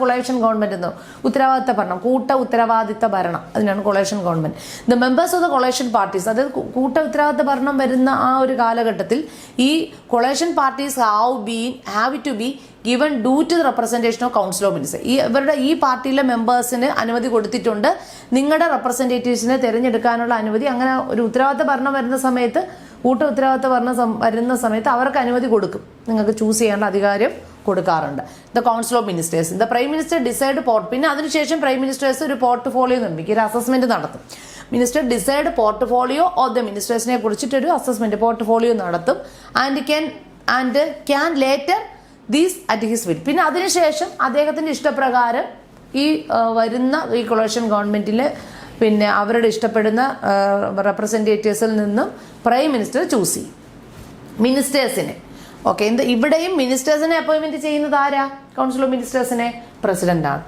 Collision government എന്ന്. ഉത്തരവാദിത്ത ഭരണം, ഉത്തരവാദിത്ത ഭരണം, അതിനാണ് coalition government. The members of the coalition parties, അതായത് ഉത്തരവാദിത്ത ഭരണം വരുന്ന ആ ഒരു കാലഘട്ടത്തിൽ ഈ coalition parties have to be given due to the representation of council of ministers. ഇവരുടെ ഈ പാർട്ടിയിലെ മെമ്പേഴ്സിന് അനുമതി കൊടുത്തിട്ടുണ്ട്, നിങ്ങളുടെ റെപ്രസെൻറ്റേറ്റീവ്സിനെ തിരഞ്ഞെടുക്കാനുള്ള അനുമതി. അങ്ങനെ ഒരു ഉത്തരവാദിത്ത ഭരണം വരുന്ന സമയത്ത്, ഉത്തരവാദിത്ത ഭരണം വരുന്ന സമയത്ത് അവർക്ക് അനുമതി കൊടുക്കും, നിങ്ങൾക്ക് ചൂസ് ചെയ്യാനുള്ള അധികാരം കൊടുക്കാറുണ്ട്. The council of ministers, the prime minister decide പിന്നെ അതിനുശേഷം പ്രൈം മിനിസ്റ്റേഴ്സ് ഒരു പോർട്ട്ഫോളിയോ നിർമ്മിക്കും, ഒരു അസസ്മെന്റ് നടത്തും. Minister decide portfolio of the മിനിസ്റ്റേഴ്സിനെ കുറിച്ചിട്ടൊരു അസസ്മെന്റ് പോർട്ട്ഫോളിയോ നടത്തും. And can later these at his will. പിന്നെ അതിനുശേഷം അദ്ദേഹത്തിന്റെ ഇഷ്ടപ്രകാരം ഈ വരുന്ന ഈ കൊളേഷൻ ഗവൺമെന്റിൽ പിന്നെ അവരുടെ ഇഷ്ടപ്പെടുന്ന റെപ്രസെൻറ്റേറ്റീവ്സിൽ നിന്നും പ്രൈം മിനിസ്റ്റർ ചൂസ് ചെയ്യും മിനിസ്റ്റേഴ്സിനെ. ഓക്കെ, ഇവിടെയും മിനിസ്റ്റേഴ്സിനെ അപ്പോയിൻമെന്റ് ചെയ്യുന്നത് ആരാ? കൗൺസിൽ ഓഫ് മിനിസ്റ്റേഴ്സിനെ പ്രസിഡന്റാണ്.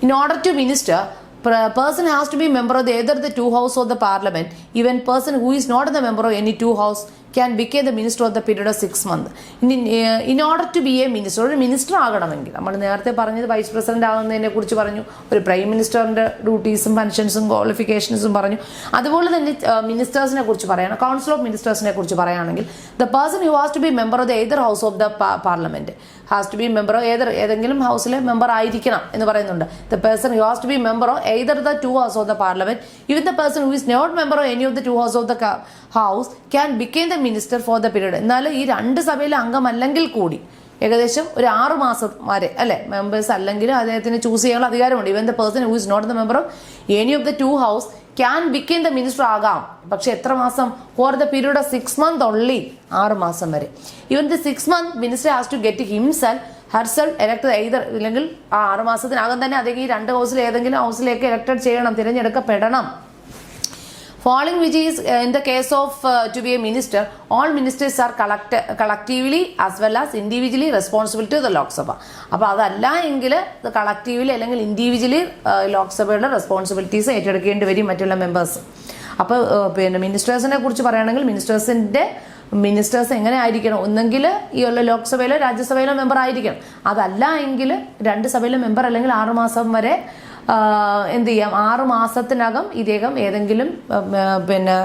In order to minister, person has to be member of either the two house of the parliament. Even person who is not the member of any two house can become the minister of the period of 6 months. In order to be a minister, ഒരു minister ആകണമെങ്കിൽ, നമ്മൾ നേരത്തെ പറഞ്ഞത് vice president ആകുന്നതിനെ കുറിച്ച് പറഞ്ഞു, ഒരു prime മിനിസ്റ്ററിന്റെ ഡ്യൂട്ടീസും പെൻഷൻസും ക്വാളിഫിക്കേഷൻസും പറഞ്ഞു. അതുപോലെ തന്നെ മിനിസ്റ്റേഴ്സിനെ കുറിച്ച് പറയണം, കൗൺസിൽ ഓഫ് മിനിസ്റ്റേഴ്സിനെ കുറിച്ച് പറയുകയാണെങ്കിൽ, the person who has to be member of the either house of the parliament has to be member of ഏതെങ്കിലും ഹൗസിലെ മെമ്പർ ആയിരിക്കണം എന്ന് പറയുന്നുണ്ട്. The person who has to be member of either the two houses of the parliament. Even the person who is not member of any of the two houses of the house can become the minister for the period. എന്നാൽ ഈ രണ്ട് സഭയിലെ അംഗമല്ലെങ്കിൽ കൂടി ഏകദേശം ഒരു 6 മാസം വരെ അല്ലെ മെമ്പേഴ്സ് അല്ലെങ്കിലും അദ്ദേഹത്തിന് ചൂസ് ചെയ്യാനുള്ള അധികാരമുണ്ട്. Even the person who is not the member of any of the two house can become the minister ആകാം. പക്ഷെ എത്ര മാസം? For the period of 6 months only, 6 മാസം വരെ. Even the 6 months minister has to get himself herself elected either, ഇല്ലെങ്കിൽ ആ 6 മാസത്തിനകം തന്നെ അദ്ദേഹം ഈ 2 ഹൗസിൽ ഏതെങ്കിലും ഹൗസിലേക്ക് എലക്ടഡ് ചെയ്യണം, തിരഞ്ഞെടുക്കപ്പെടണം. Following which is in the case of to be a minister, all ministers are collectively as well as individually responsible to the Lok Sabha. അപ്പോൾ അതല്ല എങ്കിൽ കളക്റ്റീവ്ലി അല്ലെങ്കിൽ ഇൻഡിവിജ്വലി ലോക്സഭയുടെ റെസ്പോൺസിബിലിറ്റീസ് ഏറ്റെടുക്കേണ്ടി വരും മറ്റുള്ള മെമ്പേഴ്സ്. അപ്പോൾ പിന്നെ മിനിസ്റ്റേഴ്സിനെ കുറിച്ച് പറയുകയാണെങ്കിൽ മിനിസ്റ്റേഴ്സ് എങ്ങനെ ആയിരിക്കണം? ഒന്നെങ്കിൽ ഈ ഉള്ള ലോക്സഭയിലോ രാജ്യസഭയിലോ മെമ്പർ ആയിരിക്കണം. അതല്ല എങ്കിൽ 2 സഭയിലെ മെമ്പർ അല്ലെങ്കിൽ 6 മാസം വരെ എന്ത് ചെയ്യാം, 6 മാസത്തിനകം ഇദ്ദേഹം ഏതെങ്കിലും പിന്നെ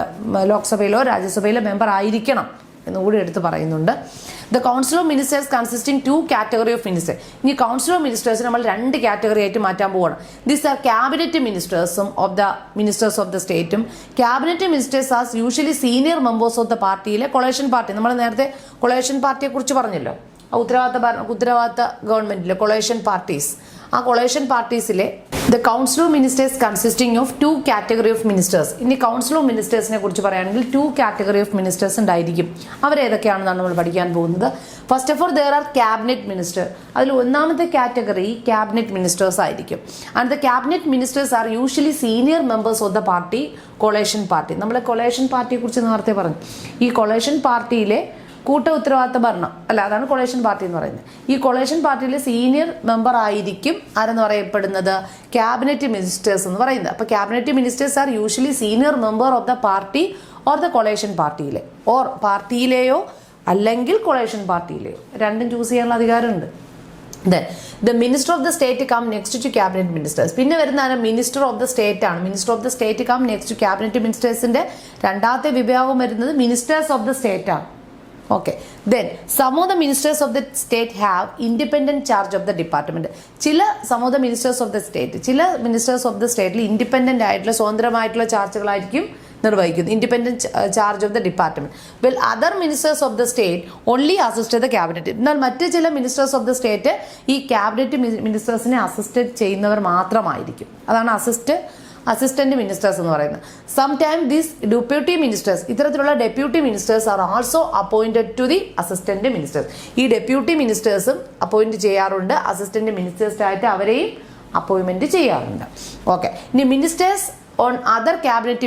ലോക്സഭയിലോ രാജ്യസഭയിലോ മെമ്പർ ആയിരിക്കണം എന്നുകൂടി എടുത്ത് പറയുന്നുണ്ട്. The council of ministers consisting 2 category of ministers. ഇനി കൗൺസിൽ ഓഫ് മിനിസ്റ്റേഴ്സ് നമ്മൾ 2 കാറ്റഗറി ആയിട്ട് മാറ്റാൻ പോവുകയാണ്. ദീസ് ആർ ക്യാബിനറ്റ് മിനിസ്റ്റേഴ്സും of the ministers of the സ്റ്റേറ്റും. Cabinet ministers are usually senior members of the പാർട്ടിയിലെ കൊളേഷൻ പാർട്ടി. നമ്മൾ നേരത്തെ കൊളേഷൻ പാർട്ടിയെ കുറിച്ച് പറഞ്ഞല്ലോ, ഉത്തരവാദിത്ത ഗവൺമെന്റിലെ കൊളേഷൻ പാർട്ടീസ്. ആ കൊളേഷൻ പാർട്ടീസിലെ the council of ministers consisting of 2 category of ministers. ഇനി കൗൺസിൽ ഓഫ് മിനിസ്റ്റേഴ്സിനെ കുറിച്ച് പറയുകയാണെങ്കിൽ 2 കാറ്റഗറി ഓഫ് മിനിസ്റ്റേഴ്സ് ഉണ്ടായിരിക്കും. അവരേതൊക്കെയാണെന്നാണ് നമ്മൾ പഠിക്കാൻ പോകുന്നത്. First of all there are cabinet minister. അതിൽ ഒന്നാമത്തെ കാറ്റഗറി ക്യാബിനറ്റ് മിനിസ്റ്റേഴ്സ് ആയിരിക്കും. And the cabinet ministers are usually senior members of the party, coalition party. നമ്മൾ കൊളേഷൻ പാർട്ടിയെ കുറിച്ച് നേരത്തെ പറഞ്ഞു. ഈ കൊളേഷൻ പാർട്ടിയിലെ ഉത്തരവാദിത്ത ഭരണം അല്ല, അതാണ് കൊളേഷൻ പാർട്ടി എന്ന് പറയുന്നത്. ഈ കൊളേഷൻ പാർട്ടിയിലെ സീനിയർ മെമ്പർ ആയിരിക്കും ആരെന്ന് പറയപ്പെടുന്നത്? ക്യാബിനറ്റ് മിനിസ്റ്റേഴ്സ് എന്ന് പറയുന്നത്. അപ്പോൾ cabinet ministers are usually senior member of the party or the coalition പാർട്ടിയിലെ, ഓർ പാർട്ടിയിലെയോ അല്ലെങ്കിൽ കൊളേഷൻ പാർട്ടിയിലെയോ, രണ്ടും ചൂസ് ചെയ്യാനുള്ള അധികാരമുണ്ട്. The minister of the state come next to cabinet ministers. പിന്നെ വരുന്നതാണ് മിനിസ്റ്റർ ഓഫ് ദ സ്റ്റേറ്റ് ആണ്. Minister of the state come next to cabinet മിനിസ്റ്റേഴ്സിന്റെ രണ്ടാമത്തെ വിഭാഗം വരുന്നത് മിനിസ്റ്റേഴ്സ് ഓഫ് ദ സ്റ്റേറ്റ് ആണ്. Okay, then some of the ministers of the state have independent charge of the department. Some of the ministers of the state, ministers of the state independent ആയിട്ടുള്ള സ്വതന്ത്രമായിട്ടുള്ള ചാർജുകളായിരിക്കും നിർവഹിക്കുന്നത്, independent charge of the department. Well other ministers of the state only assist the cabinet. എന്നാൽ മറ്റ് ചില ministers of the state ഈ cabinet മിനിസ്റ്റേഴ്സിനെ assist ചെയ്യുന്നവർ മാത്രമായിരിക്കും. അതാണ് അസിസ്റ്റന്റ് മിനിസ്റ്റേഴ്സ് എന്ന് പറയുന്നത്. സംടൈം ദീസ് ഡെപ്യൂട്ടി മിനിസ്റ്റേഴ്സ്, ഇത്തരത്തിലുള്ള deputy ministers are also appointed to the assistant ministers. ഈ ഡെപ്യൂട്ടി മിനിസ്റ്റേഴ്സും അപ്പോയിന്റ് ചെയ്യാറുണ്ട്, അസിസ്റ്റന്റ് മിനിസ്റ്റേഴ്സായിട്ട് അവരെയും അപ്പോയിന്റ്മെന്റ് ചെയ്യാറുണ്ട്. ഓക്കെ, ഇനി ministers on other cabinet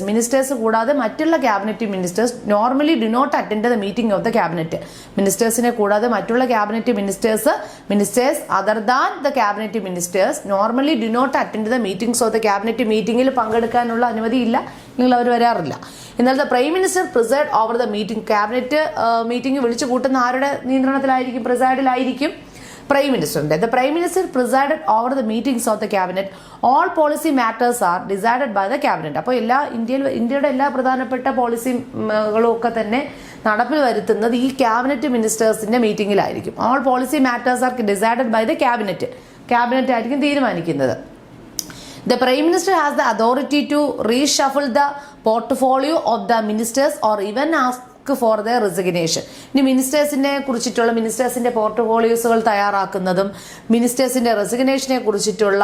ministers കൂടാതെ മറ്റുള്ള cabinet ministers normally do not attend the meeting of the cabinet. മിനിസ്റ്റേഴ്സിനെ കൂടാതെ മറ്റുള്ള cabinet ministers other than the cabinet ministers normally do not attend the meetings of the cabinet. മീറ്റിംഗിൽ പങ്കെടുക്കാനുള്ള അനുമതിയില്ല, നിങ്ങൾ അവർ വരാറില്ല. എന്നാൽ the prime minister preside over the meeting. Cabinet meeting വിളിച്ചു കൂട്ടുന്ന ആരുടെ നിയന്ത്രണത്തിലായിരിക്കും? പ്രിസൈഡിലായിരിക്കും പ്രൈം മിനിസ്റ്ററിന്റെ. The prime minister presided over the meetings of the cabinet. All policy matters are decided by the cabinet. അപ്പോൾ ഇന്ത്യയുടെ എല്ലാ പ്രധാനപ്പെട്ട പോളിസികളും ഒക്കെ തന്നെ നടപ്പിൽ വരുത്തുന്നത് ഈ ക്യാബിനറ്റ് മിനിസ്റ്റേഴ്സിന്റെ മീറ്റിംഗിലായിരിക്കും. All policy matters are decided by the cabinet. Cabinet ആയിരിക്കും തീരുമാനിക്കുന്നത്. The Prime Minister has the authority to reshuffle the portfolio of the ministers or even ask four the resignation. ഇനി മിനിസ്റ്റേഴ്സിനെ കുറിച്ചിട്ടുള്ള മിനിസ്റ്റേഴ്സിന്റെ പോർട്ട്ഫോളിയോസുകൾ തയ്യാറാക്കുന്നതും മിനിസ്റ്റേഴ്സിന്റെ റെസിഗ്നേഷനെ കുറിച്ചിട്ടുള്ള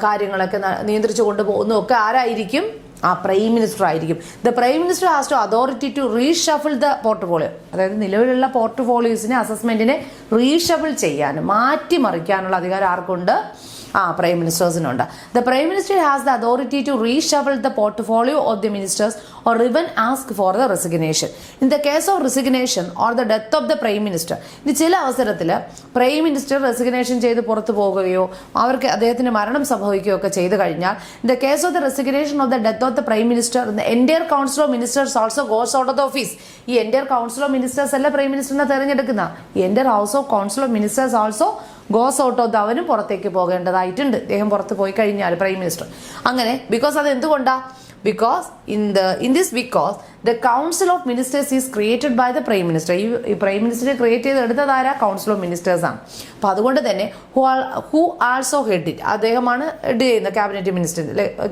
കാര്യങ്ങളൊക്കെ നിയന്ത്രിച്ചു കൊണ്ടുപോകുന്നതൊക്കെ ആരായിരിക്കും? ആ പ്രൈം മിനിസ്റ്റർ ആയിരിക്കും. The prime minister has to authority to reshuffle the portfolio. അതായത് നിലവിലുള്ള പോർട്ട്ഫോളിയോസിനെ അസസ്മെന്റിനെ റീഷഫിൾ ചെയ്യാനും മാറ്റിമറിക്കാനുള്ള അധികാരം ആർക്കുണ്ട്? പ്രൈം മിനിസ്റ്റേഴ്സിനുണ്ട്. The prime minister has the authority to reshuffle the portfolio of the ministers or even ask for the resignation. In the case of resignation or the death of the prime minister. ഇനി ചില അവസരത്തിൽ prime minister resignation ചെയ്ത് പുറത്തു പോകുകയോ അവർക്ക് അദ്ദേഹത്തിന് മരണം സംഭവിക്കുകയോ ഒക്കെ ചെയ്തു കഴിഞ്ഞാൽ, in the case of the resignation of the death of the prime minister the entire council of ministers also goes out of the office. ഈ എൻറ്റയർ കൗൺസിൽ ഓഫ് മിനിസ്റ്റേഴ്സ് അല്ല പ്രൈം മിനിസ്റ്ററിനെ തെരഞ്ഞെടുക്കുന്ന. Entire house of council of ministers also goes out of the, അവനും പുറത്തേക്ക് പോകേണ്ടതായിട്ടുണ്ട്. അദ്ദേഹം പുറത്ത് പോയി കഴിഞ്ഞാൽ prime minister അങ്ങനെ. ബിക്കോസ് അത് എന്തുകൊണ്ടാ? Because because the council of ministers is created by the prime minister. ഈ പ്രൈം മിനിസ്റ്ററെ ക്രിയേറ്റ് ചെയ്ത് എടുത്തതാരാ? കൗൺസിൽ ഓഫ് മിനിസ്റ്റേഴ്സ് ആണ്. അപ്പൊ അതുകൊണ്ട് തന്നെ ഹു ആൾസോ ഹെഡ് ഇറ്റ്, അദ്ദേഹമാണ് ഹെഡ് ചെയ്യുന്ന ക്യാബിനറ്റ് മിനിസ്റ്റർ.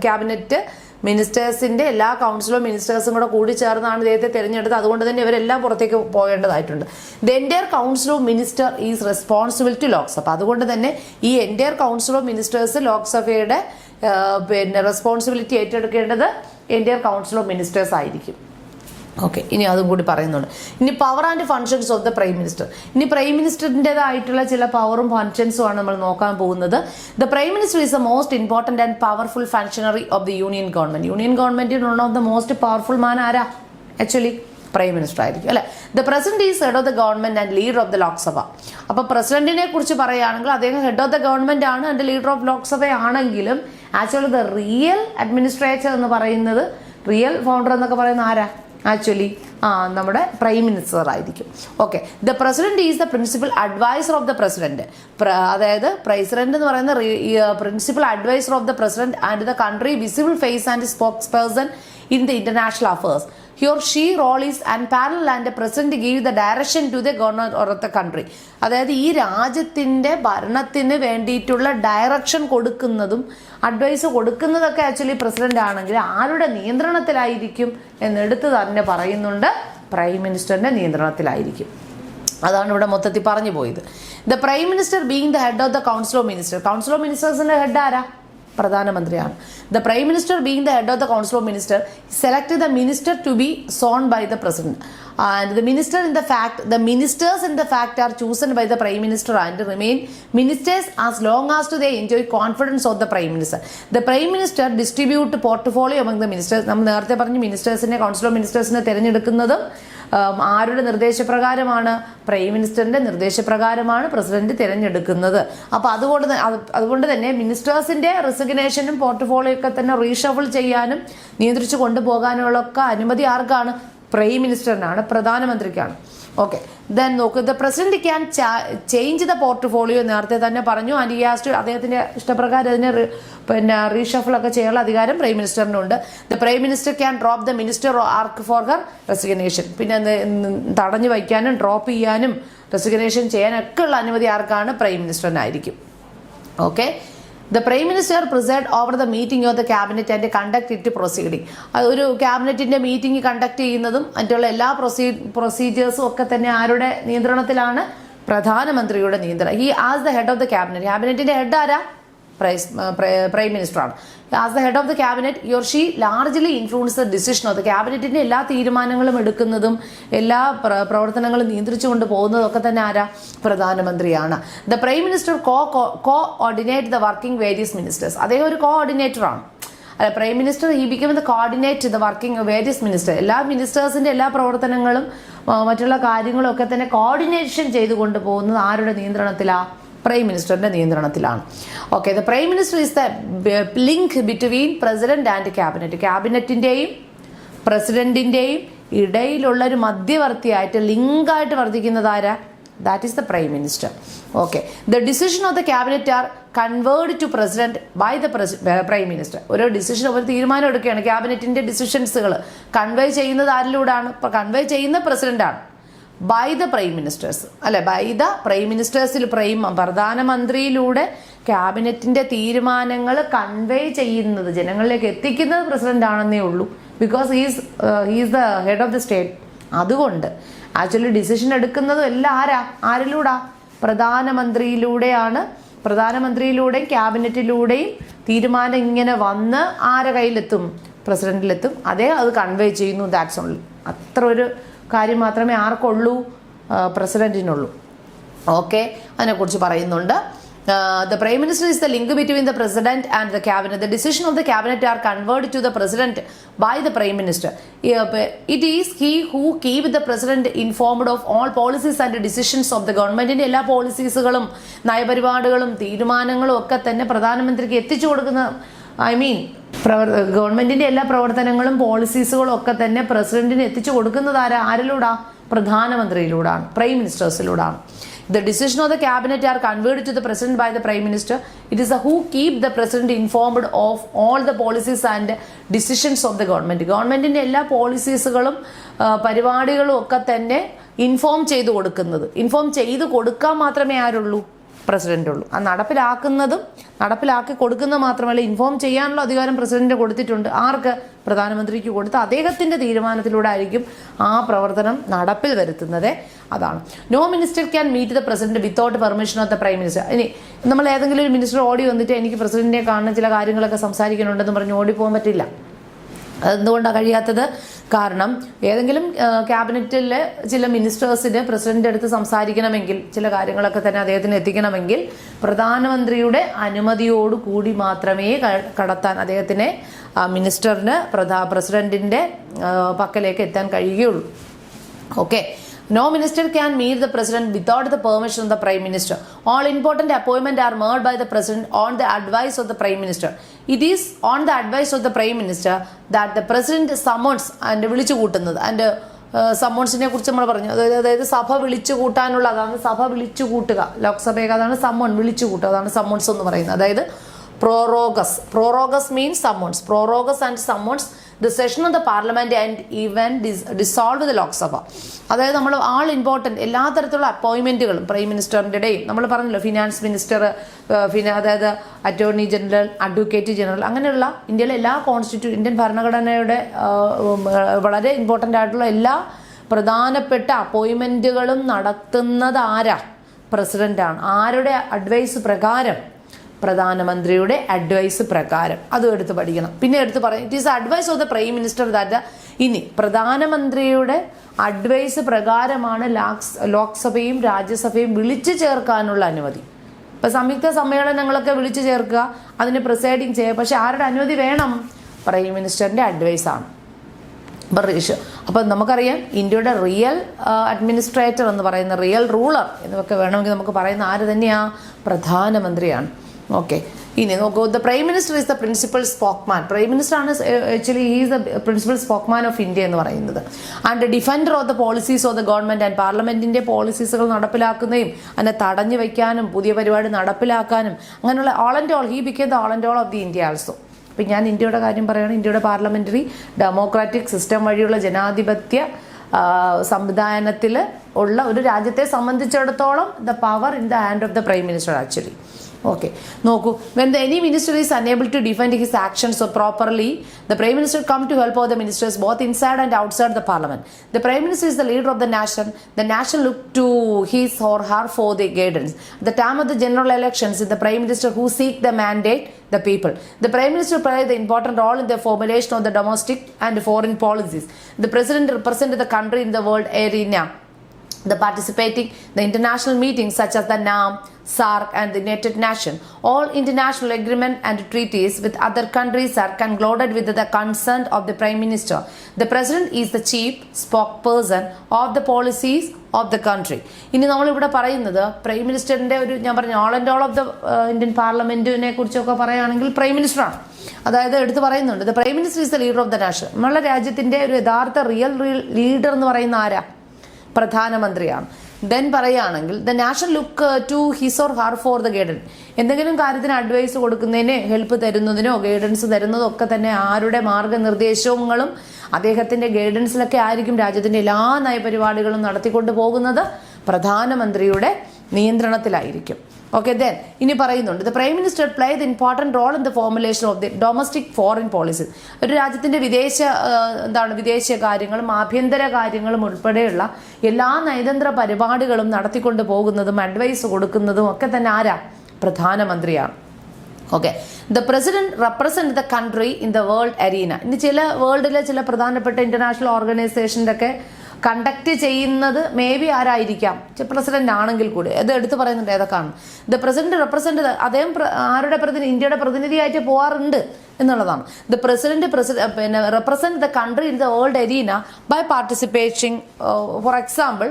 ക്യാബിനറ്റ് മിനിസ്റ്റേഴ്സിന്റെ എല്ലാ കൗൺസിൽ ഓഫ് മിനിസ്റ്റേഴ്സും കൂടി ചേർന്നാണ് ഇദ്ദേഹത്തെ തെരഞ്ഞെടുത്തത്. അതുകൊണ്ട് തന്നെ ഇവരെല്ലാം പുറത്തേക്ക് പോകേണ്ടതായിട്ടുണ്ട്. The entire council of minister is responsible to Lok Sabha. അതുകൊണ്ട് തന്നെ ഈ എൻറ്റയർ കൗൺസിൽ ഓഫ് മിനിസ്റ്റേഴ്സ് ലോക്സഭയുടെ റെസ്പോൺസിബിലിറ്റി ഏറ്റെടുക്കേണ്ടത് എൻറ്റയർ കൗൺസിൽ ഓഫ് മിനിസ്റ്റേഴ്സ് ആയിരിക്കും. ഓക്കെ, ഇനി അതും കൂടി പറയുന്നുണ്ട്. ഇനി power and functions of the prime minister. ഇനി പ്രൈം മിനിസ്റ്ററിൻ്റെതായിട്ടുള്ള ചില പവറും ഫങ്ഷൻസും ആണ് നമ്മൾ നോക്കാൻ പോകുന്നത്. The prime minister is the most important and powerful functionary of the union government. Union ഗവൺമെന്റിൽ one of the most powerful മാൻ ആരാ? ആക്ച്വലി പ്രൈം മിനിസ്റ്റർ ആയിരിക്കും അല്ലെ. The president is head of the government and leader of the Lok Sabha. അപ്പൊ പ്രസിഡന്റിനെ കുറിച്ച് പറയുകയാണെങ്കിൽ അദ്ദേഹം head of the government ആണ് ആൻഡ് ലീഡർ ഓഫ് ലോക്സഭ ആണെങ്കിലും ആക്ച്വലി ദ റിയൽ അഡ്മിനിസ്ട്രേറ്റർ എന്ന് പറയുന്നത്, റിയൽ ഫൗണ്ടർ എന്നൊക്കെ പറയുന്ന ആരാ? ആക്ച്വലി നമ്മുടെ പ്രൈം മിനിസ്റ്റർ ആയിരിക്കും. Okay, the president is the principal adviser of the president. അതായത് പ്രസിഡന്റ് എന്ന് പറയുന്ന principal adviser of the president and the country visible face and spokesperson in the international affairs. He or she role is unparalleled and the president give the direction to the governor or the country. അതായത് ഈ രാജ്യത്തിന്റെ ഭരണത്തിന് വേണ്ടിയിട്ടുള്ള direction കൊടുക്കുന്നതും advice കൊടുക്കുന്നതൊക്കെ actually president ആണെങ്കിൽ ആരുടെ നിയന്ത്രണത്തിലായിരിക്കും എന്നെടുത്ത് തന്നെ പറയുന്നുണ്ട്? പ്രൈം മിനിസ്റ്ററിന്റെ നിയന്ത്രണത്തിലായിരിക്കും. അതാണ് ഇവിടെ മൊത്തത്തിൽ പറഞ്ഞു പോയത്. The prime minister being the head of the council of minister. Council of മിനിസ്റ്റേഴ്സിന്റെ ഹെഡ് ആരാ? പ്രധാനമന്ത്രിയാണ്. The prime minister being the head of the council of minister select the minister to be sworn by the president and the ministers in the fact are chosen by the prime minister and remain ministers as long as to they enjoy confidence of the prime minister. The prime minister distribute portfolio among the ministers. നമ്മൾ നേരത്തെ പറഞ്ഞു മിനിസ്റ്റേഴ്സിനെ council of മിനിസ്റ്റേഴ്സിനെ തിരഞ്ഞെടുക്കുന്നതും ആരുടെ നിർദ്ദേശപ്രകാരമാണ്? Prime മിനിസ്റ്ററിന്റെ നിർദ്ദേശപ്രകാരമാണ് president തിരഞ്ഞെടുക്കുന്നത്. അപ്പൊ അതുകൊണ്ട് തന്നെ മിനിസ്റ്റേഴ്സിന്റെ റെസിഗ്നേഷനും പോർട്ട്ഫോളിയോ ഒക്കെ തന്നെ റീഷഫിൾ ചെയ്യാനും നിയന്ത്രിച്ചു കൊണ്ടുപോകാനുള്ള ഒക്കെ അനുമതി ആർക്കാണ്? പ്രൈം മിനിസ്റ്ററിനാണ്, പ്രധാനമന്ത്രിക്കാണ്. ഓക്കെ, ദെൻ നോക്ക്, the president can change the portfolio. നേരത്തെ തന്നെ പറഞ്ഞു. ആൻഡ് ഈ ഹാസ് ടു, അദ്ദേഹത്തിന്റെ ഇഷ്ടപ്രകാരം അതിനെ റീഷഫിൾ ഒക്കെ ചെയ്യാനുള്ള അധികാരം പ്രൈം മിനിസ്റ്ററിനുണ്ട്. The prime minister can drop the minister ask for her resignation. പിന്നെ തടഞ്ഞു വയ്ക്കാനും ഡ്രോപ്പ് ചെയ്യാനും റെസിഗ്നേഷൻ ചെയ്യാനൊക്കെ ഉള്ള അനുമതി ആർക്കാണ്? പ്രൈം മിനിസ്റ്ററിനായിരിക്കും. Okay, the prime minister preside over the meeting of the cabinet and conduct it proceeding. ഒരു ക്യാബിനറ്റിന്റെ മീറ്റിംഗ് കണ്ടക്ട് ചെയ്യുന്നതും മറ്റുള്ള എല്ലാ പ്രൊസീജിയേഴ്സും ഒക്കെ തന്നെ ആരുടെ നിയന്ത്രണത്തിലാണ്? പ്രധാനമന്ത്രിയുടെ നിയന്ത്രണം. He as the head of the cabinet. ക്യാബിനറ്റിന്റെ ഹെഡ് ആരാ? പ്രൈം മിനിസ്റ്റർ ആണ്. As the head of the cabinet your she largely influence the decision of the ക്യാബിനറ്റിന്റെ എല്ലാ തീരുമാനങ്ങളും എടുക്കുന്നതും എല്ലാ പ്രവർത്തനങ്ങളും നിയന്ത്രിച്ചുകൊണ്ട് പോകുന്നതും ഒക്കെ തന്നെ ആരാ? പ്രധാനമന്ത്രിയാണ്. The prime minister coordinate the working various ministers. അദ്ദേഹം ഒരു കോ ഓർഡിനേറ്റർ ആണ്. അല്ല, prime minister he become the coordinate the working various minister. എല്ലാ മിനിസ്റ്റേഴ്സിന്റെ എല്ലാ പ്രവർത്തനങ്ങളും മറ്റുള്ള കാര്യങ്ങളും ഒക്കെ തന്നെ കോർഡിനേഷൻ ചെയ്തുകൊണ്ട് പോകുന്നത് ആരുടെ നിയന്ത്രണത്തിലാ? പ്രൈം മിനിസ്റ്ററിന്റെ നിയന്ത്രണത്തിലാണ്. Okay, the prime minister is the link between president and cabinet. ക്യാബിനറ്റിന്റെയും പ്രസിഡന്റിന്റെയും ഇടയിലുള്ള ഒരു മധ്യവർത്തിയായിട്ട് ലിങ്കായിട്ട് വർദ്ധിക്കുന്നത് ആരാ? That is the Prime Minister. Okay. The decision of the cabinet are conveyed to President by the Prime Minister. ഒരു decision ഒരു തീരുമാനം എടുക്കുകയാണ്, ക്യാബിനറ്റിന്റെ ഡിസിഷൻസുകൾ കൺവേ ചെയ്യുന്നത് ആരിലൂടെയാണ്? കൺവേ ചെയ്യുന്ന പ്രസിഡന്റാണ്. ബൈ ദ പ്രൈം മിനിസ്റ്റേഴ്സ് അല്ലെ, ബൈ ദ പ്രൈം മിനിസ്റ്റേഴ്സിൽ പ്രധാനമന്ത്രിയിലൂടെ ക്യാബിനറ്റിന്റെ തീരുമാനങ്ങൾ കൺവേ ചെയ്യുന്നത്, ജനങ്ങളിലേക്ക് എത്തിക്കുന്നത് പ്രസിഡന്റ് ആണെന്നേ ഉള്ളൂ. Because he's the head of the state. അതുകൊണ്ട് ആക്ച്വലി ഡിസിഷൻ എടുക്കുന്നതും എല്ലാം ആരിലൂടെ? പ്രധാനമന്ത്രിയിലൂടെയാണ്. പ്രധാനമന്ത്രിയിലൂടെയും ക്യാബിനറ്റിലൂടെയും തീരുമാനം ഇങ്ങനെ വന്ന് ആരെ കയ്യിലെത്തും? പ്രസിഡന്റിലെത്തും. അത് കൺവേ ചെയ്യുന്നു. That's only. അത്ര ഒരു കാര്യം മാത്രമേ ആർക്കുള്ളൂ? പ്രസിഡന്റിനുള്ളൂ. ഓക്കെ, അതിനെക്കുറിച്ച് പറയുന്നുണ്ട്. The Prime Minister is the link between the President and the Cabinet. The decision of the Cabinet are conveyed to the President by the Prime Minister. It is he who keep the President informed of all policies and decisions of the government. എല്ലാ പോളിസീസുകളും നയപരിപാടികളും തീരുമാനങ്ങളും ഒക്കെ തന്നെ പ്രധാനമന്ത്രിക്ക് എത്തിച്ചു കൊടുക്കുന്ന, ഗവൺമെന്റിന്റെ എല്ലാ പ്രവർത്തനങ്ങളും പോളിസീസുകളും ഒക്കെ തന്നെ പ്രസിഡന്റിന് എത്തിച്ചു കൊടുക്കുന്നത് ആരിലൂടെ? പ്രധാനമന്ത്രിയിലൂടെയാണ്, prime മിനിസ്റ്റേഴ്സിലൂടെയാണ്. The decision of the cabinet are conveyed to the president by the prime minister. It is who keep the president informed of all the policies and decisions of the government. ഗവൺമെന്റിന്റെ എല്ലാ പോളിസീസുകളും പരിപാടികളും ഒക്കെ തന്നെ inform ചെയ്ത് കൊടുക്കാൻ മാത്രമേ ആരുള്ളൂ? President ഉള്ളൂ. ആ നടപ്പിലാക്കി കൊടുക്കുന്നത് മാത്രമല്ല, ഇൻഫോം ചെയ്യാനുള്ള അധികാരം പ്രസിഡന്റിന് കൊടുത്തിട്ടുണ്ട്. ആർക്ക്? പ്രധാനമന്ത്രിക്ക് കൊടുത്ത് അദ്ദേഹത്തിന്റെ തീരുമാനത്തിലൂടെ ആയിരിക്കും ആ പ്രവർത്തനം നടപ്പിൽ വരുത്തുന്നത്. അതാണ്. No minister can meet the president without permission of the prime minister. ഇനി നമ്മൾ ഏതെങ്കിലും ഒരു മിനിസ്റ്റർ ഓടി വന്നിട്ട് എനിക്ക് പ്രസിഡന്റിനെ കാണുന്ന ചില കാര്യങ്ങളൊക്കെ സംസാരിക്കുന്നുണ്ടെന്ന് പറഞ്ഞ് ഓടി പോകാൻ പറ്റില്ല. അതെന്തുകൊണ്ടാണ് കഴിയാത്തത്? കാരണം ഏതെങ്കിലും ക്യാബിനറ്റിലെ ചില മിനിസ്റ്റേഴ്സിന് പ്രസിഡന്റ് അടുത്ത് സംസാരിക്കണമെങ്കിൽ, ചില കാര്യങ്ങളൊക്കെ തന്നെ അദ്ദേഹത്തിന് എത്തിക്കണമെങ്കിൽ പ്രധാനമന്ത്രിയുടെ അനുമതിയോട് കൂടി മാത്രമേ കടത്താൻ അദ്ദേഹത്തിനെ മിനിസ്റ്ററിന് പ്രസിഡന്റിന്റെ പക്കലേക്ക് എത്താൻ കഴിയുകയുള്ളൂ. Okay. No minister can meet the president without the permission of the prime minister. All important appointments are made by the president on the advice of the prime minister. It is on the advice of the prime minister that the president summons and വിളിച്ചു കൂട്ടുന്നത്. And സമ്മോൺസിനെ കുറിച്ച് നമ്മൾ പറഞ്ഞു, അതായത് സഭ വിളിച്ചു കൂട്ടാനുള്ള, അതാണ് സഭ വിളിച്ചു കൂട്ടുക. ലോക്സഭയൊക്കെ അതാണ് സമ്മോൺ, വിളിച്ചു കൂട്ടുക, അതാണ് സമ്മോൺസ് എന്ന് പറയുന്നത്. അതായത് prorogus means summons. Prorogus and summons the session of the parliament and even dissolve the Lok Sabha. അതായത് നമ്മൾ ആൾ ഇമ്പോർട്ടൻറ്റ് എല്ലാ തരത്തിലുള്ള അപ്പോയിൻമെൻറ്റുകളും പ്രൈം മിനിസ്റ്ററിൻ്റെയും നമ്മൾ പറഞ്ഞല്ലോ, ഫിനാൻസ് മിനിസ്റ്റർ, അതായത് അറ്റോർണി ജനറൽ, അഡ്വക്കേറ്റ് ജനറൽ, അങ്ങനെയുള്ള ഇന്ത്യയിലെ എല്ലാ ഇന്ത്യൻ ഭരണഘടനയുടെ വളരെ ഇമ്പോർട്ടൻ്റ് ആയിട്ടുള്ള എല്ലാ പ്രധാനപ്പെട്ട അപ്പോയിൻമെൻറ്റുകളും നടത്തുന്നത് പ്രസിഡൻ്റാണ്. ആരുടെ അഡ്വൈസ് പ്രകാരം? പ്രധാനമന്ത്രിയുടെ അഡ്വൈസ് പ്രകാരം. അതും എടുത്ത് പഠിക്കണം. പിന്നെ എടുത്ത് പറയും, it is advice of the prime minister that. ഇനി പ്രധാനമന്ത്രിയുടെ അഡ്വൈസ് പ്രകാരമാണ് ലോക്സഭയും രാജ്യസഭയും വിളിച്ചു ചേർക്കാനുള്ള അനുമതി. ഇപ്പം സംയുക്ത സമ്മേളനങ്ങളൊക്കെ വിളിച്ചു ചേർക്കുക, അതിന് പ്രിസൈഡിങ് ചെയ്യുക. പക്ഷെ ആരുടെ അനുമതി വേണം? പ്രൈം മിനിസ്റ്ററിന്റെ അഡ്വൈസാണ്. അപ്പം നമുക്കറിയാം, ഇന്ത്യയുടെ റിയൽ അഡ്മിനിസ്ട്രേറ്റർ എന്ന് പറയുന്ന, റിയൽ റൂളർ എന്നൊക്കെ വേണമെങ്കിൽ നമുക്ക് പറയുന്ന ആര് തന്നെയാണ്? പ്രധാനമന്ത്രിയാണ്. ഓക്കെ. ഇനി നോക്കൂ, the prime minister is the principal spokesman. Prime minister ആണ് actually he's the principal spokesman of India എന്ന് പറയുന്നത്. And defender of the policies of the government. And പാർലമെന്റിന്റെ പോളിസീസുകൾ നടപ്പിലാക്കുന്നതും അതിനെ തടഞ്ഞു വയ്ക്കാനും പുതിയ പരിപാടി നടപ്പിലാക്കാനും അങ്ങനെയുള്ള all and all he became the all and all of the India also. ഇപ്പം ഞാൻ ഇന്ത്യയുടെ കാര്യം പറയുകയാണ്. ഇന്ത്യയുടെ പാർലമെന്ററി ഡെമോക്രാറ്റിക് സിസ്റ്റം വഴിയുള്ള ജനാധിപത്യ സംവിധാനത്തിൽ ഉള്ള ഒരു രാജ്യത്തെ സംബന്ധിച്ചിടത്തോളം the power in the hand of the prime minister actually. Okay. നോക്കൂ, when any minister is unable to defend his actions so properly, the prime minister come to help other ministers both inside and outside the parliament. The prime minister is the leader of the nation. The nation look to his or her for the guidance. At the time of the general elections, the prime minister who seek the mandate the people. The prime minister plays the important role in the formulation of the domestic and foreign policies. The president represents the country in the world arena. The participating the international meetings such as the NAM, SARC and the United Nations. All international agreements and treaties with other countries are concluded with the consent of the Prime Minister. The President is the chief spokesperson of the policies of the country. ഇനി നമ്മളിവിടെ പറയുന്നത് prime മിനിസ്റ്ററിൻ്റെ ഒരു, ഞാൻ പറഞ്ഞു, all and all of the Indian പാർലമെന്റിനെ കുറിച്ചൊക്കെ പറയുകയാണെങ്കിൽ prime മിനിസ്റ്ററാണ്. അതായത് എടുത്ത് പറയുന്നുണ്ട്, the prime minister is the leader of the nation. നമ്മളുടെ രാജ്യത്തിൻ്റെ ഒരു യഥാർത്ഥ റിയൽ ലീഡർ എന്ന് പറയുന്ന പ്രധാനമന്ത്രിയാണ്. ദെൻ പറയുകയാണെങ്കിൽ the national look to his or her for the guidance. എന്തെങ്കിലും കാര്യത്തിന് അഡ്വൈസ് കൊടുക്കുന്നതിന്, ഹെൽപ്പ് തരുന്നതിനോ ഗൈഡൻസ് തരുന്നതോ ഒക്കെ തന്നെ ആരുടെ മാർഗനിർദ്ദേശങ്ങളും അദ്ദേഹത്തിന്റെ ഗൈഡൻസിലൊക്കെ ആയിരിക്കും രാജ്യത്തിന്റെ എല്ലാ നയപരിപാടികളും നടത്തിക്കൊണ്ട് പോകുന്നത്. പ്രധാനമന്ത്രിയുടെ നിയന്ത്രണത്തിലായിരിക്കും. ഓക്കെ, ദെൻ ഇനി പറയുന്നുണ്ട് the prime minister play the important role in the formulation of the domestic foreign policy. ഒരു രാജ്യത്തിന്റെ വിദേശ കാര്യങ്ങളും ആഭ്യന്തര കാര്യങ്ങളും ഉൾപ്പെടെയുള്ള എല്ലാ നയതന്ത്ര പരിപാടികളും നടത്തിക്കൊണ്ട് പോകുന്നതും അഡ്വൈസ് കൊടുക്കുന്നതും ഒക്കെ തന്നെ ആരാ? പ്രധാനമന്ത്രിയാണ്. Okay, the president represent the country in the world arena. ഇനി ചില വേൾഡിലെ ചില പ്രധാനപ്പെട്ട ഇന്റർനാഷണൽ ഓർഗനൈസേഷൻ്റെ ഒക്കെ കണ്ടക്ട് ചെയ്യുന്നത് മേ ബി ആരായിരിക്കാം? പ്രസിഡന്റ് ആണെങ്കിൽ കൂടി അത് എടുത്തു പറയുന്നുണ്ട് ഏതൊക്കെയാണ്. ദ പ്രസിഡന്റ് റെപ്രസെന്റ്, അദ്ദേഹം ആരുടെ ഇന്ത്യയുടെ പ്രതിനിധിയായിട്ട് പോവാറുണ്ട് എന്നുള്ളതാണ്. The president represent the country in the world arena by participating. For example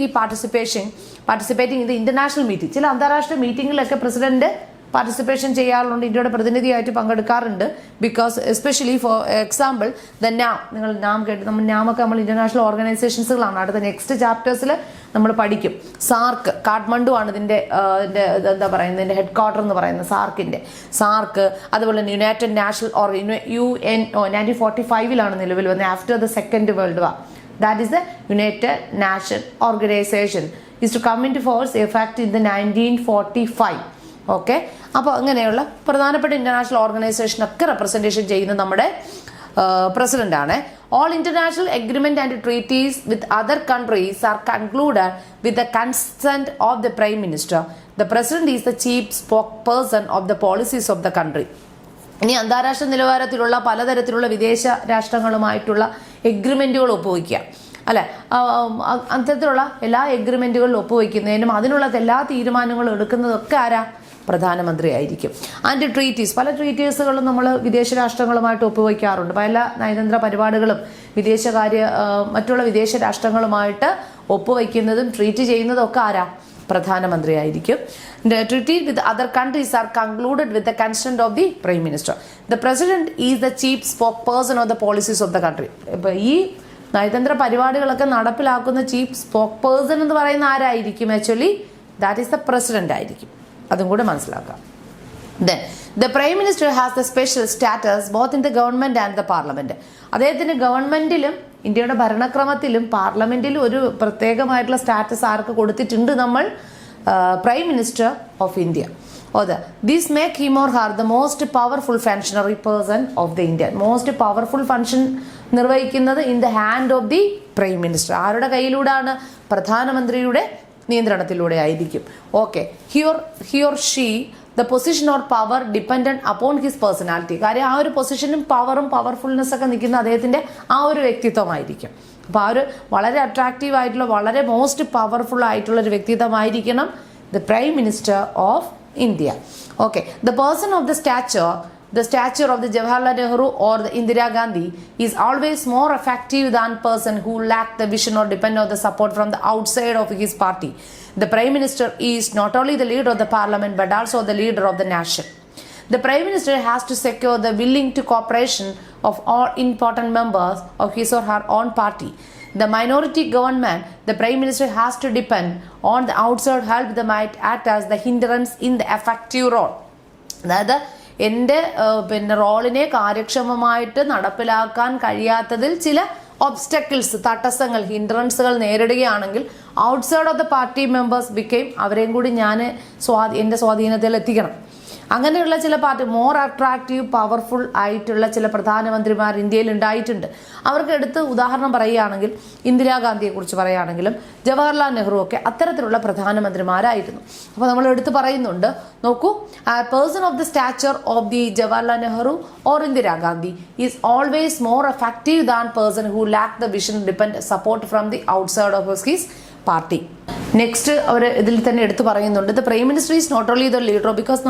he participating in the international meeting. ചില അന്താരാഷ്ട്ര മീറ്റിംഗിലൊക്കെ പ്രസിഡന്റ് പാർട്ടിസിപ്പേഷൻ ചെയ്യാറുണ്ട്, ഇന്ത്യയുടെ പ്രതിനിധിയായിട്ട് പങ്കെടുക്കാറുണ്ട്. Because especially for example the നാം, നിങ്ങൾ നാം കേട്ട്, നാമൊക്കെ നമ്മൾ ഇന്റർനാഷണൽ ഓർഗനൈസേഷൻസുകളാണ്. അടുത്ത നെക്സ്റ്റ് ചാപ്റ്റേഴ്സിൽ നമ്മൾ പഠിക്കും. സാർക്ക്, കാഠ്മണ്ഡു ആണ് ഇതിന്റെ എന്താ പറയുന്നത്, ഇതിന്റെ ഹെഡ് ക്വാർട്ടർ എന്ന് പറയുന്നത് സാർക്ക്. അതുപോലെ തന്നെ യുണൈറ്റഡ് നാഷണൽ UNO 1945 നിലവിൽ വന്നത്, after the second world war. That is the united nation organisation is to come into force effect in the 1945. Okay, അപ്പോൾ അങ്ങനെയുള്ള പ്രധാനപ്പെട്ട ഇന്റർനാഷണൽ ഓർഗനൈസേഷനൊക്കെ റെപ്രസെൻറ്റേഷൻ ചെയ്യുന്നത് നമ്മുടെ പ്രസിഡന്റ് ആണ്. All international agreement and treaties with other countries are concluded with the consent of the prime minister. The president is the chief spoke person of the policies of the country. ഇനി അന്താരാഷ്ട്ര നിലവാരത്തിലുള്ള പലതരത്തിലുള്ള വിദേശ രാഷ്ട്രങ്ങളുമായിട്ടുള്ള എഗ്രിമെന്റുകൾ ഒപ്പുവയ്ക്കുക, അല്ലെ, അത്തരത്തിലുള്ള എല്ലാ എഗ്രിമെന്റുകളിലും ഒപ്പുവയ്ക്കുന്നതിനും അതിനുള്ള എല്ലാ തീരുമാനങ്ങളും എടുക്കുന്നതൊക്കെ ആരാ? പ്രധാനമന്ത്രി ആയിരിക്കും. ആൻഡ് ട്രീറ്റീസ്, പല ട്രീറ്റീസുകളും നമ്മൾ വിദേശ രാഷ്ട്രങ്ങളുമായിട്ട് ഒപ്പുവയ്ക്കാറുണ്ട്. പല നയതന്ത്ര പരിപാടികളും മറ്റുള്ള വിദേശ രാഷ്ട്രങ്ങളുമായിട്ട് ഒപ്പുവയ്ക്കുന്നതും ട്രീറ്റ് ചെയ്യുന്നതും ഒക്കെ ആരാ? പ്രധാനമന്ത്രി ആയിരിക്കും. Treaty with other countries are concluded with the consent of the prime minister. The president is the chief spoke person of the policies of the country. ഇപ്പൊ ഈ നയതന്ത്ര പരിപാടികളൊക്കെ നടപ്പിലാക്കുന്ന ചീഫ് സ്പോക്ക് പേഴ്സൺ എന്ന് പറയുന്ന ആരായിരിക്കും? Actually that is the president ആയിരിക്കും. അതും കൂടെ മനസ്സിലാക്കാം. Then the Prime Minister has the special status both in the government and the parliament. അദ്ദേഹത്തിന് ഗവൺമെന്റിലും ഇന്ത്യയുടെ ഭരണക്രമത്തിലും പാർലമെന്റിലും ഒരു പ്രത്യേകമായിട്ടുള്ള സ്റ്റാറ്റസ് ആർക്ക് കൊടുത്തിട്ടുണ്ട് നമ്മൾ? Prime minister of India. This make him or her the most powerful functionary person of the India. Most powerful function നിർവഹിക്കുന്നത് in the hand of the Prime Minister. ആരുടെ കയ്യിലൂടെയാണ്? പ്രധാനമന്ത്രിയുടെ നിയന്ത്രണത്തിലൂടെ ആയിരിക്കും. Okay, he or she the position or power dependent upon his personality. കാര്യം ആ ഒരു പൊസിഷനും പവറും powerfulness ഒക്കെ നിൽക്കുന്ന അദ്ദേഹത്തിന്റെ ആ ഒരു വ്യക്തിത്വമായിരിക്കും. അപ്പോൾ ആ ഒരു വളരെ അട്രാക്റ്റീവ് ആയിട്ടുള്ള, വളരെ മോസ്റ്റ് പവർഫുൾ ആയിട്ടുള്ള ഒരു വ്യക്തിത്വമായിരിക്കണം the prime minister of India. Okay, the person of the stature of the Jawaharlal Nehru or the Indira Gandhi is always more effective than person who lack the vision or depend on the support from the outside of his party. The Prime Minister is not only the leader of the parliament but also the leader of the nation. The Prime Minister has to secure the willing to cooperation of all important members of his or her own party. The minority government, the Prime Minister has to depend on the outside help that might act as the hindrance in the effective role. അതായത് എൻ്റെ റോളിനെ കാര്യക്ഷമമായിട്ട് നടപ്പിലാക്കാൻ കഴിയാത്തതിൽ ചില obstacles, തടസ്സങ്ങൾ, ഹിൻഡ്രൻസുകൾ നേരിടുകയാണെങ്കിൽ outside of the party members became, അവരെയും കൂടി ഞാൻ എൻ്റെ സ്വാധീനത്തിൽ എത്തിക്കണം. അങ്ങനെയുള്ള ചില പാർട്ടി മോർ അട്രാക്റ്റീവ് പവർഫുൾ ആയിട്ടുള്ള ചില പ്രധാനമന്ത്രിമാർ ഇന്ത്യയിൽ ഉണ്ടായിട്ടുണ്ട്. അവർക്ക് എടുത്ത് ഉദാഹരണം പറയുകയാണെങ്കിൽ ഇന്ദിരാഗാന്ധിയെ കുറിച്ച് പറയുകയാണെങ്കിലും ജവഹർലാൽ നെഹ്റു ഒക്കെ അത്തരത്തിലുള്ള പ്രധാനമന്ത്രിമാരായിരുന്നു. അപ്പോൾ നമ്മൾ എടുത്ത് പറയുന്നുണ്ട്, നോക്കൂ, person of the stature of the Jawaharlal Nehru or Indira Gandhi is always more effective than person who lakh the vision depend support from the outside of his party. Next അവർ ഇതിൽ തന്നെ എടുത്തു പറയുന്നുണ്ട്, the prime minister is not only the leader. Because